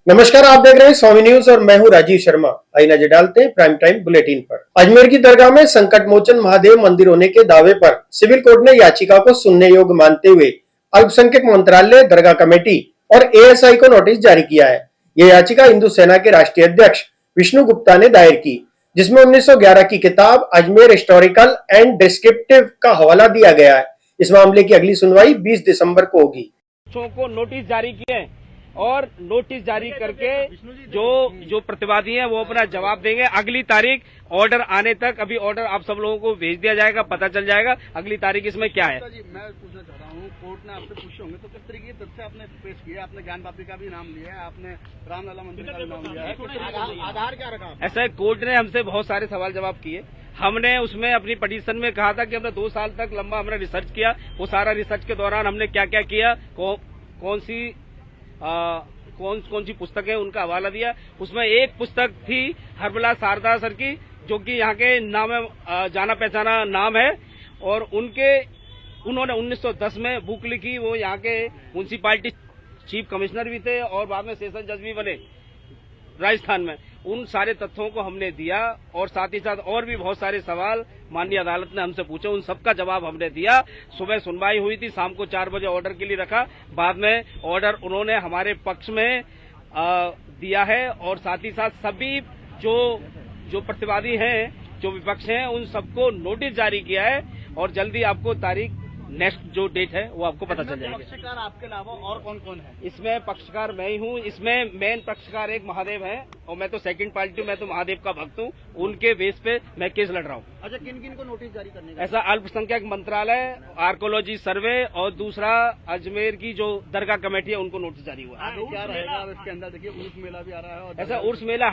नमस्कार, आप देख रहे हैं स्वामी न्यूज और मैं हूं राजीव शर्मा। आइए नजर डालते हैं प्राइम टाइम बुलेटिन पर। अजमेर की दरगाह में संकट मोचन महादेव मंदिर होने के दावे पर सिविल कोर्ट ने याचिका को सुनने योग्य मानते हुए अल्पसंख्यक मंत्रालय, दरगाह कमेटी और एएसआई को नोटिस जारी किया है। यह याचिका हिंदू सेना के राष्ट्रीय अध्यक्ष विष्णु गुप्ता ने दायर की, जिसमें 1911 की किताब अजमेर हिस्टोरिकल एंड डिस्क्रिप्टिव का हवाला दिया गया है। इस मामले की अगली सुनवाई 20 दिसंबर को होगी। को नोटिस जारी किए और नोटिस जारी करके जो प्रतिवादी हैं वो अपना जवाब देंगे। अगली तारीख ऑर्डर आने तक, अभी ऑर्डर आप सब लोगों को भेज दिया जाएगा, पता चल जाएगा अगली तारीख इसमें क्या है। जी, मैं पूछना चाह रहा हूँ, कोर्ट ने आपसे पूछे होंगे तो किस तरीके के तथ्य आपने पेश किया? आपने ज्ञान बापी का भी नाम लिया है, आपने रामलला मंदिर का भी नाम लिया है, आधार क्या रखा? ऐसा कोर्ट ने हमसे बहुत सारे सवाल जवाब किए। हमने उसमें अपनी पिटीशन में कहा था कि हमने 2 साल तक लंबा हमने रिसर्च किया। वो सारा रिसर्च के दौरान हमने क्या क्या किया, कौन सी पुस्तक है उनका हवाला दिया। उसमें एक पुस्तक थी हरबला शारदा सर की, जो कि यहाँ के नाम जाना पहचाना नाम है, और उन्होंने 1910 में बुक लिखी। वो यहाँ के म्यूनसिपालिटी चीफ कमिश्नर भी थे और बाद में सेशन जज भी बने राजस्थान में। उन सारे तथ्यों को हमने दिया और साथ ही साथ और भी बहुत सारे सवाल माननीय अदालत ने हमसे पूछे, उन सबका जवाब हमने दिया। सुबह सुनवाई हुई थी, शाम को 4 बजे ऑर्डर के लिए रखा। बाद में ऑर्डर उन्होंने हमारे पक्ष में दिया है और साथ ही साथ सभी जो प्रतिवादी हैं, जो विपक्ष हैं, उन सबको नोटिस जारी किया है और जल्दी आपको तारीख नेक्स्ट जो डेट है वो आपको पता चल जाएगा। पक्षकार आपके अलावा और कौन कौन है? इसमें पक्षकार मैं ही हूँ। इसमें मेन पक्षकार एक महादेव है और मैं तो सेकंड पार्टी हूँ, मैं तो महादेव का भक्त हूँ। उनके बेस पे मैं केस लड़ रहा हूँ। अच्छा, किन किन को नोटिस जारी करने का? ऐसा अल्पसंख्यक मंत्रालय, आर्कोलॉजी सर्वे और दूसरा अजमेर की जो दरगाह कमेटी है उनको नोटिस जारी हुआ। आगे क्या रहेगा अब इसके अंदर? देखिए, उर्स मेला भी आ रहा है और ऐसा उर्स मेला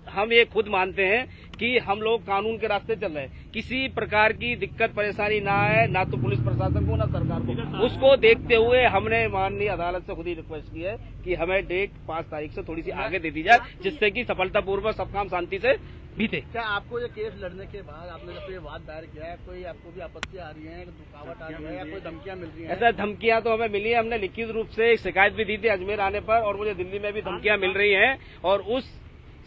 हम ये खुद मानते हैं कि हम लोग कानून के रास्ते चल रहे हैं। किसी प्रकार की दिक्कत परेशानी ना आए, ना तो पुलिस प्रशासन को ना सरकार को। उसको देखते हुए हमने माननीय अदालत से खुद ही रिक्वेस्ट की है कि हमें डेट 5 तारीख से थोड़ी सी आगे दे दी जाए, जिससे कि सफलतापूर्वक सब काम शांति से बीते। क्या आपको ये केस लड़ने के बाद आपने जब ये वाद दायर किया है, कोई आपको भी आपत्ति आ रही है, रुकावट आ रही है या कोई धमकियां मिल रही है? ऐसा धमकियां तो हमें मिली है। हमने लिखित रूप से एक शिकायत भी दी थी अजमेर आने पर, और मुझे दिल्ली में भी धमकियां मिल रही हैं। और उस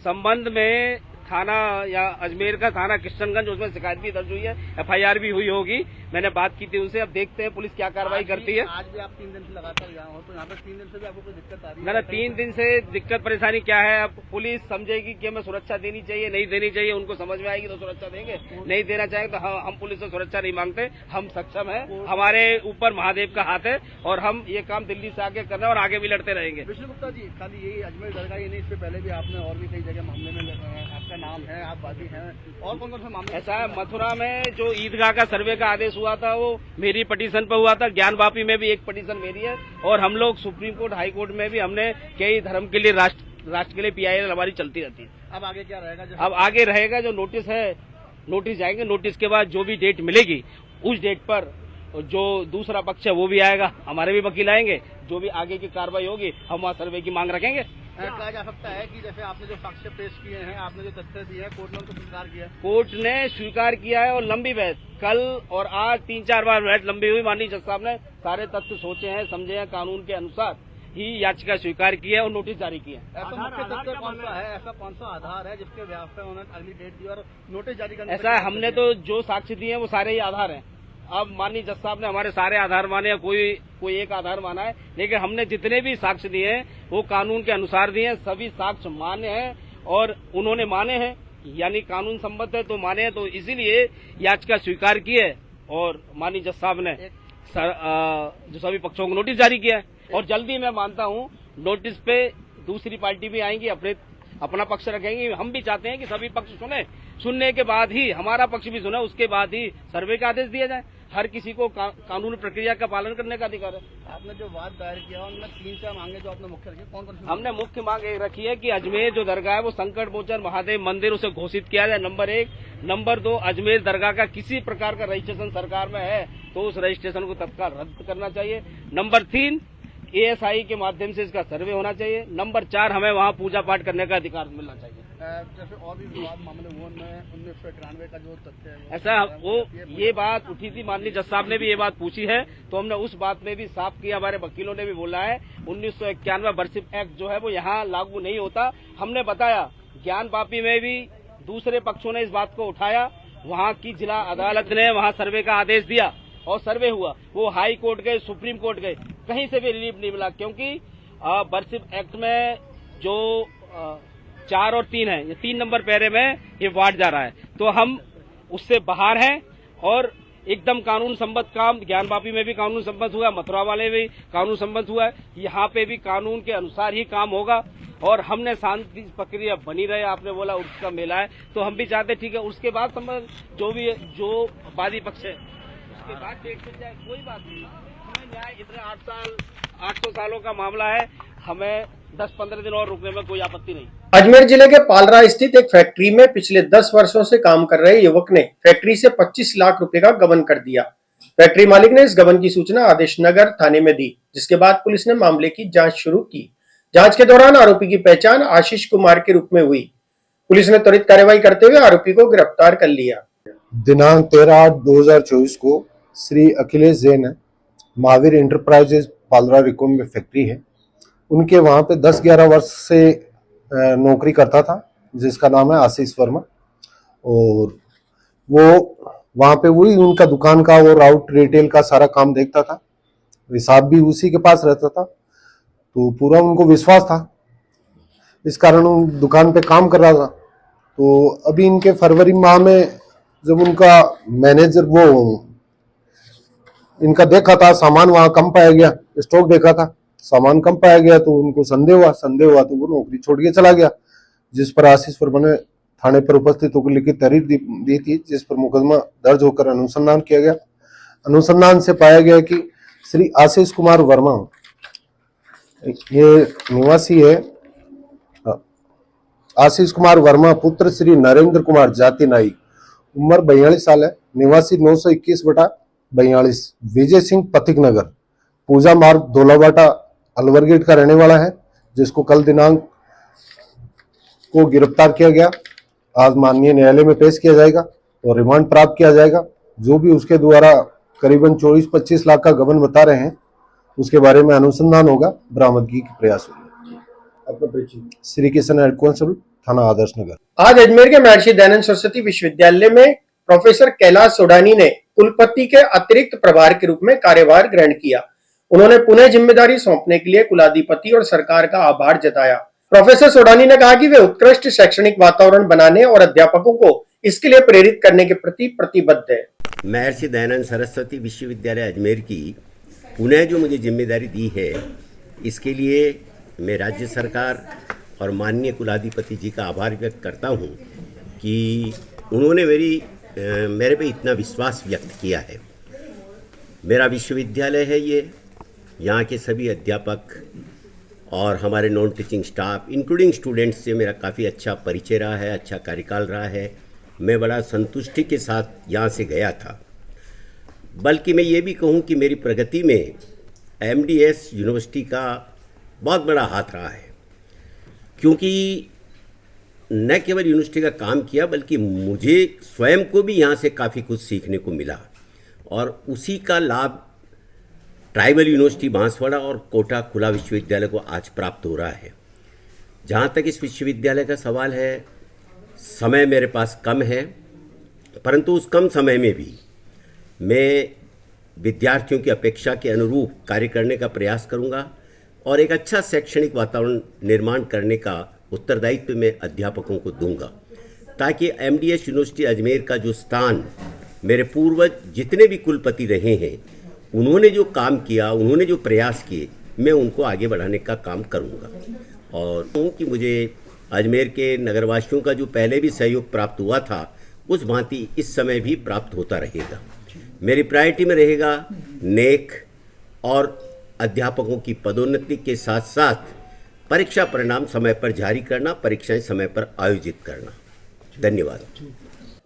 संबंध में थाना या अजमेर का थाना किशनगंज, उसमें शिकायत भी दर्ज हुई है, एफआईआर भी हुई होगी। मैंने बात की थी उनसे, अब देखते हैं पुलिस क्या कार्रवाई करती है। आज भी आप 3 दिन से लगातार यहाँ हो, तो यहाँ पर 3 दिन से भी आपको कोई दिक्कत आ रही है? ना 3 दिन से दिक्कत परेशानी क्या है, अब पुलिस समझेगी कि हमें सुरक्षा देनी चाहिए, नहीं देनी चाहिए, उनको समझ में आएगी तो सुरक्षा देंगे, नहीं देना चाहेंगे तो हम पुलिस से सुरक्षा नहीं मांगते। हम सक्षम है, हमारे ऊपर महादेव का हाथ है और हम ये काम दिल्ली से आगे करना और आगे भी लड़ते रहेंगे। विष्णु गुप्ता जी, खाली यही अजमेर दरगाह ही नहीं, इससे पहले भी आपने और भी कई जगह मामले में आपका नाम है, आप बागी हैं, और कौन कौन से मामले? ऐसा है, मथुरा में जो ईदगाह का सर्वे का आदेश हुआ था वो मेरी पिटीशन पर हुआ था। ज्ञान वापी में भी एक पिटीशन मेरी है और हम लोग सुप्रीम कोर्ट, हाई कोर्ट में भी हमने कई धर्म के लिए राष्ट्र के लिए PIL हमारी चलती रहती है। अब आगे क्या रहेगा? अब आगे रहेगा जो नोटिस है, नोटिस जाएंगे। नोटिस के बाद जो भी डेट मिलेगी उस डेट पर जो दूसरा पक्ष है वो भी आएगा, हमारे भी वकील आएंगे, जो भी आगे की कार्रवाई होगी हम वहाँ सर्वे की मांग रखेंगे। कहा जा सकता है कि जैसे आपने जो साक्ष्य पेश किए हैं, आपने जो तथ्य दिए हैं, कोर्ट ने उनको स्वीकार किया? कोर्ट ने स्वीकार किया है और लंबी बहस कल और आज 3-4 बार बहस लंबी हुई। माननीय जज साहब ने सारे तथ्य सोचे हैं, समझे हैं, कानून के अनुसार ही याचिका स्वीकार की है और नोटिस जारी किया है। ऐसा मुख्य तथ्य कौन सा है, ऐसा कौन सा आधार है जिसके व्याप पे उन्होंने अगली डेट दी और नोटिस जारी करने? ऐसा है, हमने तो जो साक्ष्य दिए हैं वो सारे ही आधार हैं। अब माननीय जज साहब ने हमारे सारे आधार माने या कोई एक आधार माना है, लेकिन हमने जितने भी साक्ष्य दिए हैं वो कानून के अनुसार दिए हैं। सभी साक्ष्य मान्य हैं और उन्होंने माने हैं, यानी कानून सम्मत है तो माने हैं, तो इसीलिए याचिका स्वीकार की है और माननीय जज साहब ने जो सभी पक्षों को नोटिस जारी किया है। और जल्दी मैं मानता हूँ नोटिस पे दूसरी पार्टी भी आएंगी, अपना पक्ष रखेंगे। हम भी चाहते हैं कि सभी पक्ष सुनने के बाद ही हमारा पक्ष भी सुने, उसके बाद ही सर्वे का आदेश दिया जाए। हर किसी को कानूनी प्रक्रिया का पालन करने का अधिकार है। आपने जो वाद दायर किया उनमें 3-4 मांगे जो आपने मुख्य रखी, कौन कौन सी? हमने मुख्य मांग एक रखी है कि अजमेर जो दरगाह है वो संकट मोचन महादेव मंदिर उसे घोषित किया जाए, नंबर 1। नंबर 2, अजमेर दरगाह का किसी प्रकार का रजिस्ट्रेशन सरकार में है तो उस रजिस्ट्रेशन को तत्काल रद्द करना चाहिए। नंबर 3, ASI के माध्यम से इसका सर्वे होना चाहिए। नंबर 4, हमें वहाँ पूजा पाठ करने का अधिकार मिलना चाहिए। जैसे और भी विवाद मामले हुए उनमें 1991 का जो तथ्य है ऐसा वो ये बात उठी थी, माननीय जज साहब ने भी ये बात पूछी है, तो हमने उस बात में भी साफ किया, हमारे वकीलों ने भी बोला है 1991 वर्शिप एक्ट जो है वो यहाँ लागू नहीं होता। हमने बताया ज्ञान वापी में भी दूसरे पक्षों ने इस बात को उठाया, वहाँ की जिला अदालत ने वहाँ सर्वे का आदेश दिया और सर्वे हुआ। वो हाई कोर्ट गए, सुप्रीम कोर्ट गए, कहीं से भी रिलीफ नहीं मिला, क्योंकि वर्शिप एक्ट में जो 4 और 3 है, ये 3 नंबर पैरे में ये वार्ड जा रहा है, तो हम उससे बाहर हैं और एकदम कानून सम्मत काम ज्ञान वापी में भी कानून सम्मत हुआ, मथुरा वाले भी कानून सम्मत हुआ है, यहाँ पे भी कानून के अनुसार ही काम होगा और हमने शांति प्रक्रिया बनी रहे। आपने बोला उसका मेला है, तो हम भी चाहते ठीक है, उसके बाद जो भी जो वादी पक्ष है उसके बाद डेट मिल जाए, कोई बात नहीं। हमें न्याय इतने 800 सालों का मामला है, हमें 10-15 दिन और रुकने में कोई आपत्ति नहीं। अजमेर जिले के पालरा स्थित एक फैक्ट्री में पिछले 10 वर्षों से काम कर रहे युवक ने फैक्ट्री से 25 लाख रुपए का गबन कर दिया। फैक्ट्री मालिक ने इस गबन की सूचना आदेश नगर थाने में दी, जिसके बाद पुलिस ने मामले की जांच शुरू की। जांच के दौरान आरोपी की पहचान आशीष कुमार के रूप में हुई। पुलिस ने त्वरित कार्रवाई करते हुए आरोपी को गिरफ्तार कर लिया। दिनांक 13/8/2024 को श्री अखिलेश जैन महावीर इंटरप्राइजेज पालरा रिकॉम में फैक्ट्री है, उनके वहां पे 10-11 वर्ष से नौकरी करता था, जिसका नाम है आशीष वर्मा। और वो वहां पे वही उनका दुकान का वो राउट रिटेल का सारा काम देखता था, हिसाब भी उसी के पास रहता था, तो पूरा उनको विश्वास था, इस कारण वो दुकान पे काम कर रहा था। तो अभी इनके फरवरी माह में जब उनका मैनेजर वो इनका देखा था, सामान वहां कम पाया गया, स्टॉक देखा था, सामान कम पाया गया, तो उनको संदेह हुआ तो वो नौकरी छोड़ के चला गया, जिस पर आशीष वर्मा ने थाने पर उपस्थित होकर लिखित तहरीर दी थी, जिस पर मुकदमा दर्ज होकर अनुसंधान किया गया। अनुसंधान से पाया गया कि श्री आशीष कुमार वर्मा ये निवासी है, आशीष कुमार वर्मा पुत्र श्री नरेंद्र कुमार जाति नाई, उम्र 42 साल है, निवासी 921/42, विजय सिंह पथिक नगर, पूजा मार्ग धोलाबाटा अलवर गेट का रहने वाला है, जिसको कल दिनांक को गिरफ्तार किया गया। आज माननीय न्यायालय में पेश किया जाएगा और रिमांड प्राप्त किया जाएगा। जो भी उसके द्वारा करीबन 24-25 लाख का गबन बता रहे हैं, उसके बारे में अनुसंधान होगा, बरामदगी के प्रयास होंगे। श्री किशन हेड कांस्टेबल थाना आदर्श नगर। आज अजमेर के महर्षि दयानंद सरस्वती विश्वविद्यालय में प्रोफेसर कैलाश सोडानी ने कुलपति के अतिरिक्त प्रभार के रूप में कार्यभार ग्रहण किया। उन्होंने पुनः जिम्मेदारी सौंपने के लिए कुलाधिपति और सरकार का आभार जताया। प्रोफेसर सोडानी ने कहा कि वे उत्कृष्ट शैक्षणिक वातावरण बनाने और अध्यापकों को इसके लिए प्रेरित करने के प्रति प्रतिबद्ध है। महर्षि दयानंद सरस्वती विश्वविद्यालय अजमेर की पुनः जो मुझे जिम्मेदारी दी है, इसके लिए मैं राज्य सरकार और माननीय कुलाधिपति जी का आभार व्यक्त करता हूं कि उन्होंने मेरे पे इतना विश्वास व्यक्त किया है। मेरा विश्वविद्यालय है ये, यहाँ के सभी अध्यापक और हमारे non teaching staff including students से मेरा काफ़ी अच्छा परिचय रहा है, अच्छा कार्यकाल रहा है। मैं बड़ा संतुष्टि के साथ यहाँ से गया था। बल्कि मैं ये भी कहूँ कि मेरी प्रगति में MDS यूनिवर्सिटी का बहुत बड़ा हाथ रहा है, क्योंकि न केवल यूनिवर्सिटी का काम किया बल्कि मुझे स्वयं को भी यहाँ से काफ़ी कुछ सीखने को मिला और उसी का लाभ ट्राइबल यूनिवर्सिटी बांसवाड़ा और कोटा खुला विश्वविद्यालय को आज प्राप्त हो रहा है। जहाँ तक इस विश्वविद्यालय का सवाल है, समय मेरे पास कम है, परंतु उस कम समय में भी मैं विद्यार्थियों की अपेक्षा के अनुरूप कार्य करने का प्रयास करूँगा और एक अच्छा शैक्षणिक वातावरण निर्माण करने का उत्तरदायित्व मैं अध्यापकों को दूंगा, ताकि MDS यूनिवर्सिटी अजमेर का जो स्थान मेरे पूर्वज जितने भी कुलपति रहे हैं, उन्होंने जो काम किया, उन्होंने जो प्रयास किए, मैं उनको आगे बढ़ाने का काम करूंगा। और कि मुझे अजमेर के नगरवासियों का जो पहले भी सहयोग प्राप्त हुआ था, उस भांति इस समय भी प्राप्त होता रहेगा। मेरी प्रायोरिटी में रहेगा नेक और अध्यापकों की पदोन्नति के साथ साथ परीक्षा परिणाम समय पर जारी करना, परीक्षाएं समय पर आयोजित करना। धन्यवाद।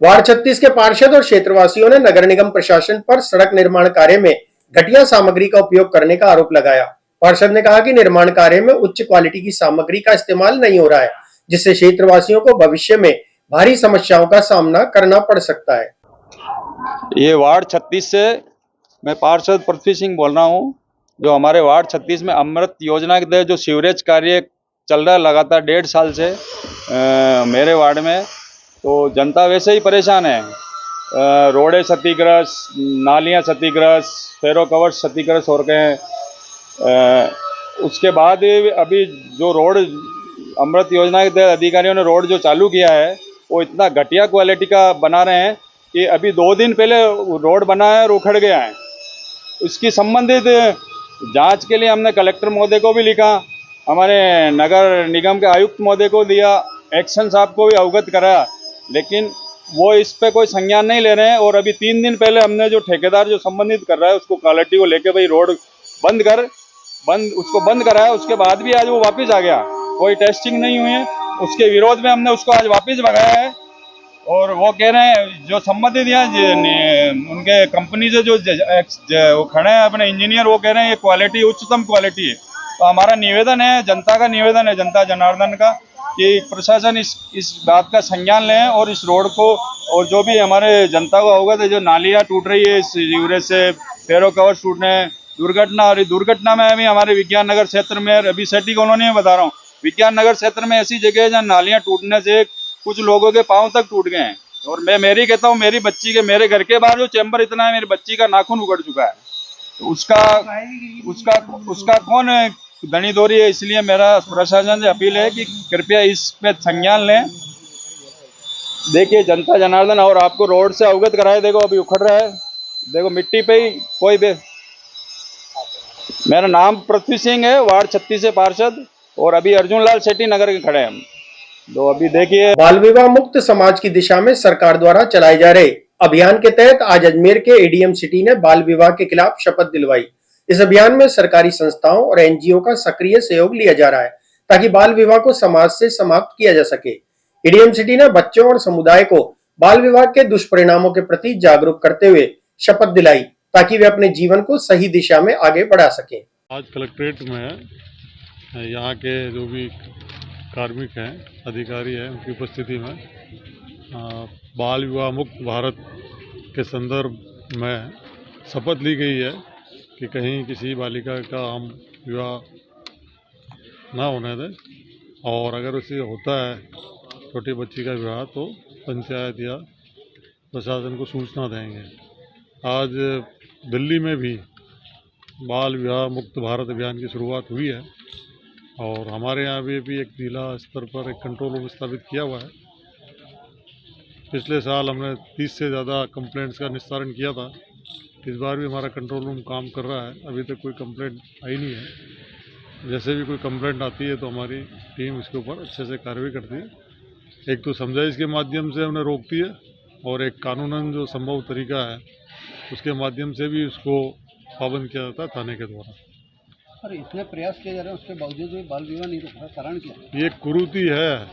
वार्ड 36 के पार्षद और क्षेत्रवासियों ने नगर निगम प्रशासन पर सड़क निर्माण कार्य में घटिया सामग्री का उपयोग करने का आरोप लगाया। पार्षद ने कहा कि निर्माण कार्य में उच्च क्वालिटी की सामग्री का इस्तेमाल नहीं हो रहा है, जिससे क्षेत्रवासियों को भविष्य में भारी समस्याओं का सामना करना पड़ सकता है। ये वार्ड 36 से मैं पार्षद पृथ्वी सिंह बोल रहा हूँ। जो हमारे वार्ड 36 में अमृत योजना के तहत जो सीवरेज कार्य चल रहा है लगातार 1.5 साल से मेरे वार्ड में, तो जनता वैसे ही परेशान है। रोडें क्षतिग्रस्त, नालियाँ क्षतिग्रस्त, फेरो कवर क्षतिग्रस्त हो रखे हैं। उसके बाद अभी जो रोड अमृत योजना के तहत अधिकारियों ने रोड जो चालू किया है वो इतना घटिया क्वालिटी का बना रहे हैं कि अभी 2 दिन पहले रोड बना है और उखड़ गया है। उसकी संबंधित जांच के लिए हमने कलेक्टर महोदय को भी लिखा, हमारे नगर निगम के आयुक्त महोदय को दिया, एक्शन साहब को भी अवगत कराया, लेकिन वो इस पे कोई संज्ञान नहीं ले रहे हैं। और अभी 3 दिन पहले हमने जो ठेकेदार जो संबंधित कर रहा है उसको क्वालिटी को लेके भाई रोड उसको बंद कराया, उसके बाद भी आज वो वापस आ गया, कोई टेस्टिंग नहीं हुई है। उसके विरोध में हमने उसको आज वापस भगाया है। और वो कह रहे हैं जो संबंधित यहाँ उनके कंपनी से जो वो खड़े हैं अपने इंजीनियर, वो कह रहे हैं ये क्वालिटी उच्चतम क्वालिटी है। तो हमारा निवेदन है, जनता का निवेदन है, जनता जनार्दन का, कि प्रशासन इस बात का संज्ञान लें और इस रोड को, और जो भी हमारे जनता को अवगत है, जो नालियाँ टूट रही है इस यूरेज से, फेरो कवर टूटने, दुर्घटना, और दुर्घटना में अभी हमारे विज्ञान नगर क्षेत्र में, अभी सेठी कॉलोनी में बता रहा हूँ, विज्ञान नगर क्षेत्र में ऐसी जगह है जहाँ नालियाँ टूटने से कुछ लोगों के पांव तक टूट गए हैं। और मैं मेरी कहता हूँ, मेरी बच्ची के, मेरे घर के बाहर जो चैम्बर इतना है, मेरी बच्ची का नाखून उगड़ चुका है, तो उसका कौन धनी दोरी है। इसलिए मेरा प्रशासन से अपील है कि कृपया इस पे संज्ञान लें। देखिए जनता जनार्दन, और आपको रोड से अवगत कराए, देखो अभी उखड़ रहा है, देखो मिट्टी पे ही कोई भी। मेरा नाम पृथ्वी सिंह है, वार्ड 36 से पार्षद, और अभी अर्जुन लाल शेट्टी नगर के खड़े हैं हम। तो अभी देखिए, बाल विवाह मुक्त समाज की दिशा में सरकार द्वारा चलाए जा रहे अभियान के तहत आज अजमेर के एडीएम सिटी ने बाल विवाह के खिलाफ शपथ दिलवाई। इस अभियान में सरकारी संस्थाओं और एनजीओ का सक्रिय सहयोग लिया जा रहा है ताकि बाल विवाह को समाज से समाप्त किया जा सके। एडीएम सिटी ने बच्चों और समुदाय को बाल विवाह के दुष्परिणामों के प्रति जागरूक करते हुए शपथ दिलाई ताकि वे अपने जीवन को सही दिशा में आगे बढ़ा सके। आज कलेक्ट्रेट में यहाँ के जो भी कार्मिक हैं, अधिकारी हैं, उनकी उपस्थिति में बाल विवाह मुक्त भारत के संदर्भ में शपथ ली गई है कि कहीं किसी बालिका का हम विवाह ना होने दें, और अगर उसे होता है छोटी बच्ची का विवाह तो पंचायत या प्रशासन को सूचना देंगे। आज दिल्ली में भी बाल विवाह मुक्त भारत अभियान की शुरुआत हुई है, और हमारे यहाँ भी एक जिला स्तर पर एक कंट्रोल रूम स्थापित किया हुआ है। पिछले साल हमने 30 से ज़्यादा कंप्लेंट्स का निस्तारण किया था। इस बार भी हमारा कंट्रोल रूम काम कर रहा है, अभी तक कोई कंप्लेंट आई नहीं है। जैसे भी कोई कंप्लेंट आती है तो हमारी टीम इसके ऊपर अच्छे से कार्रवाई करती है। एक तो समझाइश के माध्यम से उन्हें रोकती है, और एक कानूनन जो संभव तरीका है उसके माध्यम से भी उसको पाबंद किया जाता है थाने के द्वारा। और इतने प्रयास किए जा रहे हैं, उसके बावजूद भी बाल विवाह नहीं रुक रहा, कारण क्या है? ये कुरीति है,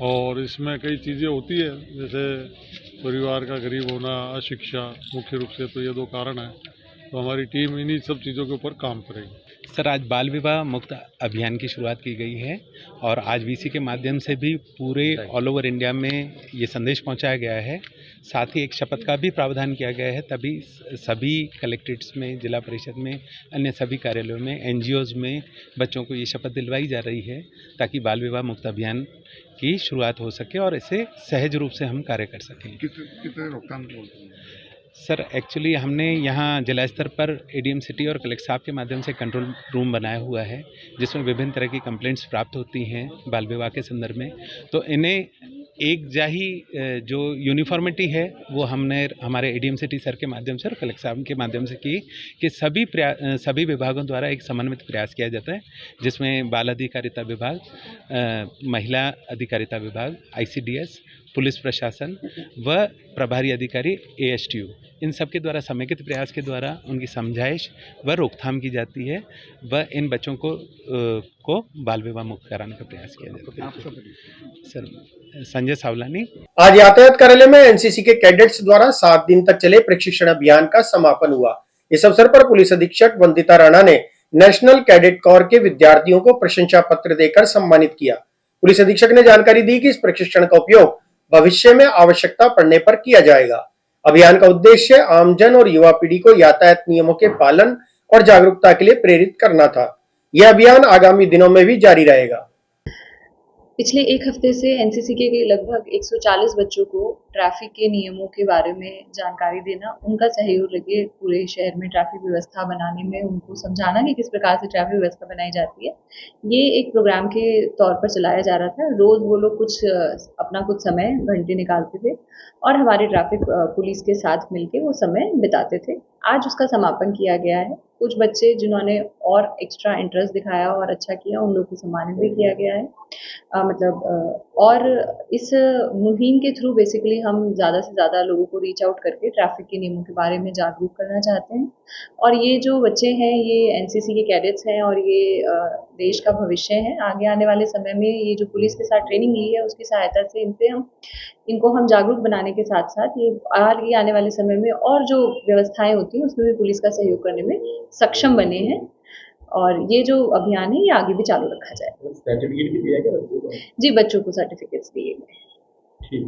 और इसमें कई चीज़ें होती है, जैसे परिवार का गरीब होना, अशिक्षा, मुख्य रूप से तो ये 2 कारण हैं। तो हमारी टीम इन्हीं सब चीज़ों के ऊपर काम करेगी। सर, आज बाल विवाह मुक्त अभियान की शुरुआत की गई है, और आज वीसी के माध्यम से भी पूरे ऑल ओवर इंडिया में ये संदेश पहुंचाया गया है। साथ ही एक शपथ का भी प्रावधान किया गया है, तभी सभी कलेक्ट्रेट्स में, जिला परिषद में, अन्य सभी कार्यालयों में, एनजीओज़ में बच्चों को ये शपथ दिलवाई जा रही है ताकि बाल विवाह मुक्त अभियान की शुरुआत हो सके और इसे सहज रूप से हम कार्य कर सकें। कितने रोकथाम सर, एक्चुअली हमने यहाँ जिला स्तर पर एडीएम सिटी और कलेक्टर साहब के माध्यम से कंट्रोल रूम बनाया हुआ है, जिसमें विभिन्न तरह की कंप्लेंट्स प्राप्त होती हैं बाल विवाह के संदर्भ में। तो इन्हें एक जाही जो यूनिफॉर्मिटी है वो हमने हमारे एडीएम सिटी सर के माध्यम से और कलेक्टर साहब के माध्यम से की कि सभी विभागों द्वारा एक समन्वित प्रयास किया जाता है, जिसमें बाल अधिकारिता विभाग, महिला अधिकारिता विभाग, ICDS, पुलिस प्रशासन व प्रभारी अधिकारी ASTU, इन सब के द्वारा समेकित प्रयास के द्वारा उनकी समझाइश व रोकथाम की जाती है व इन बच्चों को बाल विवाह मुक्त कराने का प्रयास किया जाता है। सर, संजय सावलानी। आज यातायात कार्यालय में एनसीसी के कैडेट्स द्वारा 7 दिन तक चले प्रशिक्षण अभियान का समापन हुआ। इस अवसर पर पुलिस अधीक्षक वंदिता राणा ने नेशनल कैडेट कोर के विद्यार्थियों को प्रशंसा पत्र देकर सम्मानित किया। पुलिस अधीक्षक ने जानकारी दी कि इस प्रशिक्षण का उपयोग भविष्य में आवश्यकता पड़ने पर किया जाएगा। अभियान का उद्देश्य आमजन और युवा पीढ़ी को यातायात नियमों के पालन और जागरूकता के लिए प्रेरित करना था। यह अभियान आगामी दिनों में भी जारी रहेगा। पिछले एक हफ्ते से एनसीसी के लगभग 140 बच्चों को ट्रैफिक के नियमों के बारे में जानकारी देना, उनका सहयोग लेके पूरे शहर में ट्रैफिक व्यवस्था बनाने में उनको समझाना कि किस प्रकार से ट्रैफिक व्यवस्था बनाई जाती है, ये एक प्रोग्राम के तौर पर चलाया जा रहा था। रोज वो लोग अपना कुछ समय घंटे निकालते थे और हमारे ट्रैफिक पुलिस के साथ मिलके वो समय बिताते थे। आज उसका समापन किया गया है। कुछ बच्चे जिन्होंने और एक्स्ट्रा इंटरेस्ट दिखाया और अच्छा किया, उन लोगों को सम्मानित भी किया गया है। और इस मुहिम के थ्रू बेसिकली हम ज़्यादा से ज़्यादा लोगों को रीच आउट करके ट्रैफिक के नियमों के बारे में जागरूक करना चाहते हैं। और ये जो बच्चे हैं ये एनसीसी के कैडेट्स हैं और ये देश का भविष्य है। आगे आने वाले समय में ये जो पुलिस के साथ ट्रेनिंग ली है उसकी सहायता से इनको हम जागरूक बनाने के साथ साथ ये आगे आने वाले समय में और जो व्यवस्थाएं होती हैं उसमें भी पुलिस का सहयोग करने में सक्षम बने हैं। और ये जो अभियान है ये आगे भी चालू रखा जाएगा। सर्टिफिकेट भी दिया गया? जी, बच्चों को सर्टिफिकेट्स दिए गए।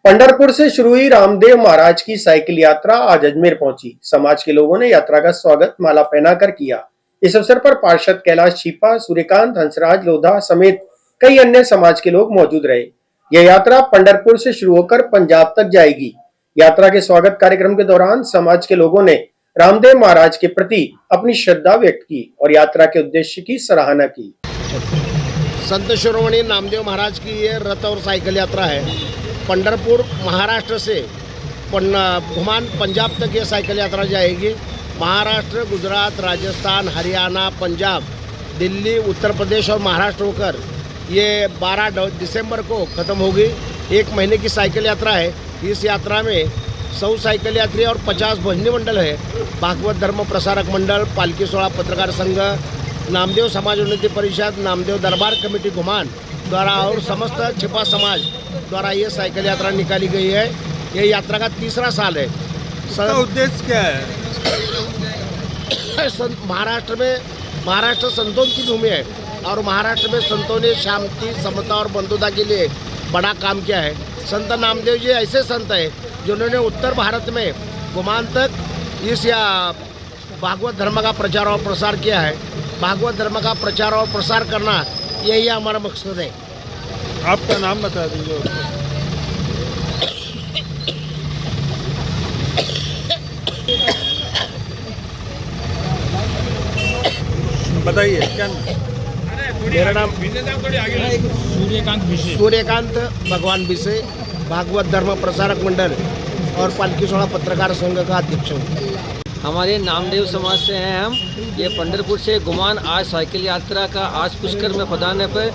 पंढरपुर से शुरू हुई रामदेव महाराज की साइकिल यात्रा आज अजमेर पहुंची। समाज के लोगों ने यात्रा का स्वागत माला पहनाकर किया। इस अवसर पर पार्षद कैलाश छीपा, सूर्यकांत, हंसराज लोधा समेत कई अन्य समाज के लोग मौजूद रहे। यह यात्रा पंढरपुर से शुरू होकर पंजाब तक जाएगी। यात्रा के स्वागत कार्यक्रम के दौरान समाज के लोगों ने रामदेव महाराज के प्रति अपनी श्रद्धा व्यक्त की और यात्रा के उद्देश्य की सराहना की। संत शिरोमणि नामदेव महाराज की ये रथ और साइकिल यात्रा है। पंढरपुर महाराष्ट्र से घुमान पंजाब तक ये साइकिल यात्रा जाएगी। महाराष्ट्र, गुजरात, राजस्थान, हरियाणा, पंजाब, दिल्ली, उत्तर प्रदेश और महाराष्ट्र होकर ये 12 दिसंबर को ख़त्म होगी। 1 महीने की साइकिल यात्रा है। इस यात्रा में 100 साइकिल यात्री और 50 भजनी मंडल है। भागवत धर्म प्रसारक मंडल, पालकी सोहळा पत्रकार संघ, नामदेव समाज उन्नति परिषद, नामदेव दरबार कमेटी घुमान द्वारा और समस्त छिपा समाज द्वारा ये साइकिल यात्रा निकाली गई है। ये यात्रा का 3रा साल है। उद्देश्य क्या है? महाराष्ट्र संतों की भूमि है और महाराष्ट्र में संतों ने शांति, समता और बंधुता के लिए बड़ा काम किया है। संत नामदेव जी ऐसे संत हैं जिन्होंने उत्तर भारत में घुमान तक इस भागवत धर्म का प्रचार और प्रसार किया है। भागवत धर्म का प्रचार और प्रसार करना यही हमारा मकसद है। आपका नाम बता दीजिए। बताइए क्या नाम? मेरा नाम सूर्यकांत भगवान बिसे, भागवत धर्म प्रसारक मंडल और पालकी सोहळा पत्रकार संघ का अध्यक्ष हूँ। हमारे नामदेव समाज से हैं हम। ये पंढरपुर से गुमान आज साइकिल यात्रा का आज पुष्कर में पधारने पर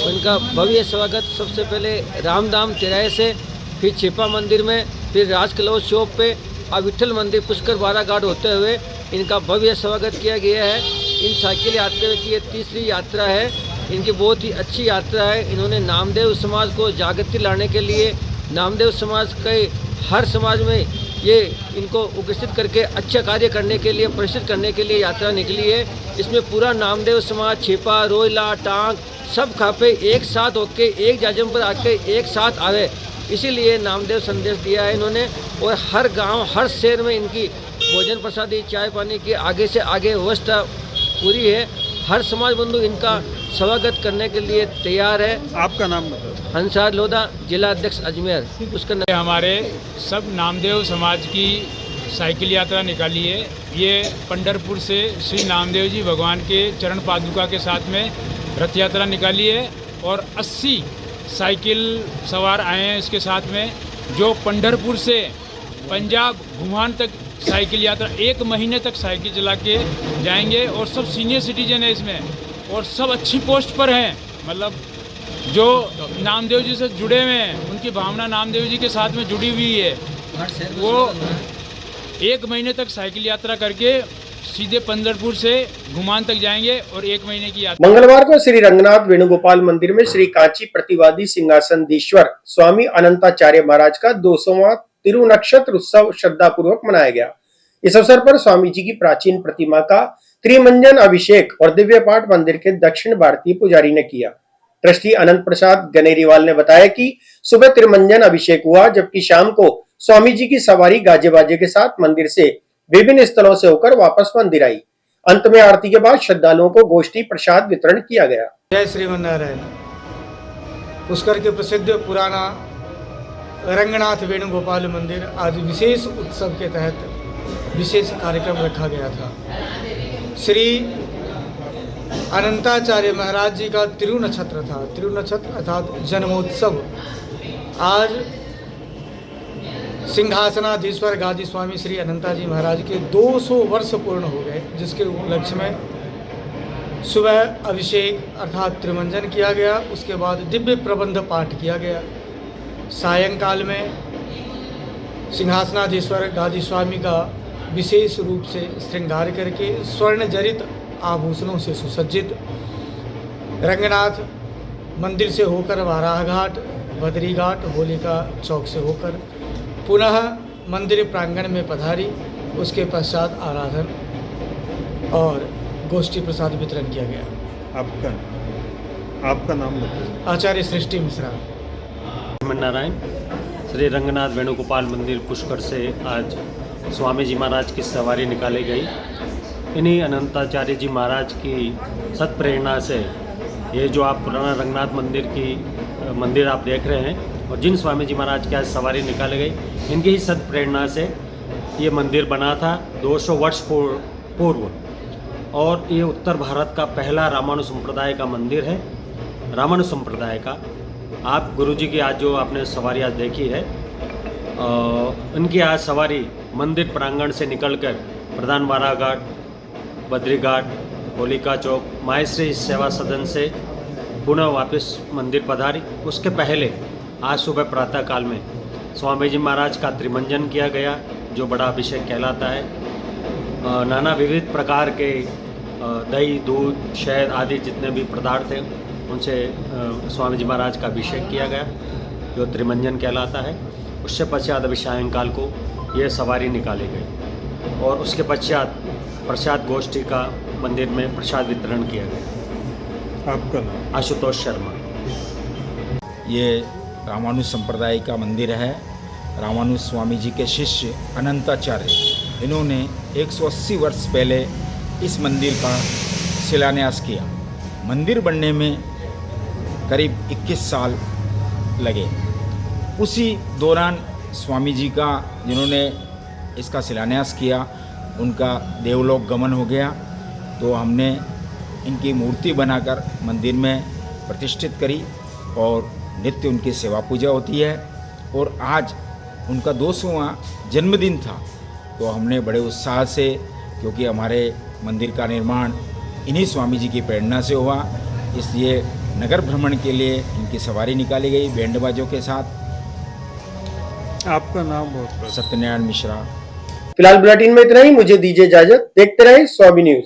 उनका भव्य स्वागत सबसे पहले रामधाम तिराहे से, फिर छिपा मंदिर में, फिर राजकलोल चौक पे और विठल मंदिर पुष्कर बाराघाट होते हुए इनका भव्य स्वागत किया गया है। इन साइकिल यात्रा की ये 3री यात्रा है। इनकी बहुत ही अच्छी यात्रा है। इन्होंने नामदेव समाज को जागृति लाने के लिए, नामदेव समाज के हर समाज में ये इनको उपस्थित करके अच्छा कार्य करने के लिए, प्रशिक्षित करने के लिए यात्रा निकली है। इसमें पूरा नामदेव समाज, छिपा, रोयला, टांग सब खापे एक साथ होके एक जाजम पर आके एक साथ आवे, इसीलिए नामदेव संदेश दिया है इन्होंने। और हर गांव, हर शहर में इनकी भोजन प्रसादी, चाय पानी की आगे से आगे व्यवस्था पूरी है। हर समाज बंधु इनका स्वागत करने के लिए तैयार है। आपका नाम बताओ। हंसराज लोधा, जिला अध्यक्ष अजमेर। उसका हमारे सब नामदेव समाज की साइकिल यात्रा निकाली है। ये पंढरपुर से श्री नामदेव जी भगवान के चरण पादुका के साथ में रथ यात्रा निकाली है और 80 साइकिल सवार आए हैं इसके साथ में, जो पंढरपुर से पंजाब घुमान तक साइकिल यात्रा 1 महीने तक साइकिल चला के जाएंगे। और सब सीनियर सिटीजन है इसमें और सब अच्छी पोस्ट पर हैं। मतलब जो नामदेव जी से जुड़े हुए हैं, उनकी भावना नामदेव जी के साथ में जुड़ी हुई है। वो 1 महीने तक साइकिल यात्रा करके सीधे पंढरपुर से घुमान तक जाएंगे और 1 महीने की यात्रा। मंगलवार को श्री रंगनाथ वेणुगोपाल मंदिर में श्री कांची प्रतिवादी सिंहासनधीश्वर स्वामी अनंताचार्य महाराज का 200वां तिरुनक्षत्र उत्सव श्रद्धापूर्वक मनाया गया। इस अवसर पर स्वामी जी की प्राचीन प्रतिमा का त्रिमंजन अभिषेक और दिव्य पाठ मंदिर के दक्षिण भारतीय पुजारी ने किया। ट्रस्टी अनंत प्रसाद गनेरीवाल ने बताया कि सुबह त्रिमंजन अभिषेक हुआ, जबकि शाम को स्वामी जी की सवारी गाजे बाजे के साथ मंदिर से विभिन्न स्थलों से होकर वापस मंदिर आई। अंत में आरती के बाद श्रद्धालुओं को गोष्ठी प्रसाद वितरण किया गया। जय श्रीमन्नारायण। पुष्कर के प्रसिद्ध पुराना रंगनाथ वेणुगोपाल मंदिर आज विशेष उत्सव के तहत विशेष कार्यक्रम रखा गया था। श्री अनंताचार्य महाराज जी का तिरुनक्षत्र था। तिरुनक्षत्र अर्थात जन्मोत्सव आज सिंहासनाधीश्वर गादी स्वामी श्री अनंताजी महाराज के 200 वर्ष पूर्ण हो गए, जिसके उपलक्ष्य में सुबह अभिषेक अर्थात त्रिमंजन किया गया। उसके बाद दिव्य प्रबंध पाठ किया गया। सायंकाल में सिंहासनाधीश्वर गादी स्वामी का विशेष रूप से श्रृंगार करके स्वर्ण जड़ित आभूषणों से सुसज्जित रंगनाथ मंदिर से होकर वाराह घाट, बद्री घाट, होलिका चौक से होकर पुनः मंदिर प्रांगण में पधारी। उसके पश्चात आराधन और गोष्ठी प्रसाद वितरण किया गया। आपका नाम बताइए। आचार्य सृष्टि मिश्रा। नारायण। श्री रंगनाथ वेणुगोपाल मंदिर पुष्कर से आज स्वामी जी महाराज की सवारी निकाली गई। इन्हीं अनंताचार्य जी महाराज की सत्प्रेरणा से ये जो आप पुराना रंगनाथ मंदिर आप देख रहे हैं, और जिन स्वामी जी महाराज की आज सवारी निकाली गई, इनकी ही सत्प्रेरणा से ये मंदिर बना था 200 वर्ष पूर्व। और ये उत्तर भारत का पहला रामानु संप्रदाय का मंदिर है। रामानु संप्रदाय का आप गुरुजी की आज जो आपने सवारी आज देखी है, उनकी आज सवारी मंदिर प्रांगण से निकलकर प्रधान वाराह घाट, बद्री घाट, होलिका चौक, माहेश्वरी सेवा सदन से पुनः वापस मंदिर पधारी। उसके पहले आज सुबह प्रातःकाल में स्वामी जी महाराज का त्रिमंजन किया गया, जो बड़ा अभिषेक कहलाता है। नाना विविध प्रकार के दही, दूध, शहद आदि जितने भी पदार्थ थे, उनसे स्वामी जी महाराज का अभिषेक किया गया, जो त्रिमंजन कहलाता है। उससे पश्चात अभी सायंकाल को ये सवारी निकाली गई और उसके पश्चात प्रसाद गोष्ठी का मंदिर में प्रसाद वितरण किया गया। आपका नाम? आशुतोष शर्मा। ये रामानुज संप्रदाय का मंदिर है। रामानुज स्वामी जी के शिष्य अनंताचार्य, इन्होंने 180 वर्ष पहले इस मंदिर का शिलान्यास किया। मंदिर बनने में करीब 21 साल लगे। उसी दौरान स्वामी जी का, जिन्होंने इसका शिलान्यास किया, उनका देवलोक गमन हो गया, तो हमने इनकी मूर्ति बनाकर मंदिर में प्रतिष्ठित करी और नित्य उनकी सेवा पूजा होती है। और आज उनका 200वां जन्मदिन था, तो हमने बड़े उत्साह से, क्योंकि हमारे मंदिर का निर्माण इन्हीं स्वामी जी की प्रेरणा से हुआ, इसलिए नगर भ्रमण के लिए इनकी सवारी निकाली गई बैंड बाजों के साथ। आपका नाम? बहुत सत्यनारायण मिश्रा। फिलहाल बुलेटिन में इतना ही। मुझे दीजिए इजाजत। देखते रहे स्वामी न्यूज।